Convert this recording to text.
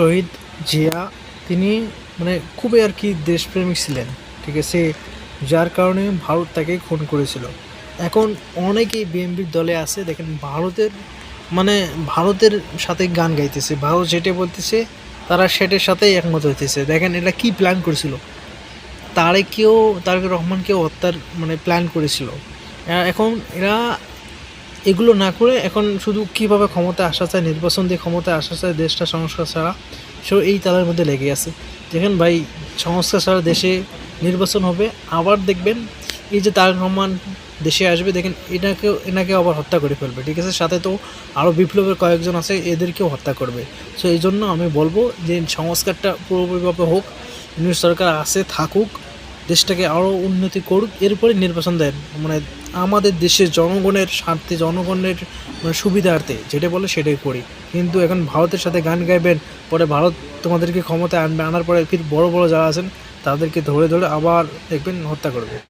শহীদ জিয়া তিনি মানে খুবই আর কি দেশপ্রেমিক ছিলেন, ঠিক আছে, যার কারণে ভারত তাকে খুন করেছিল। এখন অনেকেই বিএনপির দলে আছে, দেখেন ভারতের মানে ভারতের সাথে গান গাইতেছে, ভারত যেটা বলতেছে তারা সেটার সাথেই একমত হইতেছে। দেখেন এটা কি প্ল্যান করেছিল, তারেক রহমানকেও হত্যার মানে প্ল্যান করেছিল। এখন এরা এগুলো না করে এখন শুধু কীভাবে ক্ষমতায় আসা যায়, নির্বাচন দিয়ে ক্ষমতায় আসা যায়, দেশটা সংস্কার ছাড়া সে এই তালের মধ্যে লেগে আছে। দেখেন ভাই, সংস্কার ছাড়া দেশে নির্বাচন হবে, আবার দেখবেন এই যে তারেক রহমান দেশে আসবে, দেখেন এনাকে আবার হত্যা করে ফেলবে, ঠিক আছে, সাথে তো আরও বিপ্লবের কয়েকজন আছে, এদেরকেও হত্যা করবে। সো এই জন্য আমি বলবো যে সংস্কারটা পুরোপুরিভাবে হোক, ইউনিট সরকার আসে থাকুক, দেশটাকে আরও উন্নতি করুক, এরপরে নির্বাচন দেন, মানে আমাদের দেশের জনগণের স্বার্থে, জনগণের মানে সুবিধার্থে যেটা বলে সেটাই করি। কিন্তু এখন ভারতের সাথে গান গাইবেন, পরে ভারত তোমাদেরকে ক্ষমতায় আনবে, আনার পরে ফির বড় বড় যারা আছেন তাদেরকে ধরে ধরে আবার দেখবেন হত্যা করবে।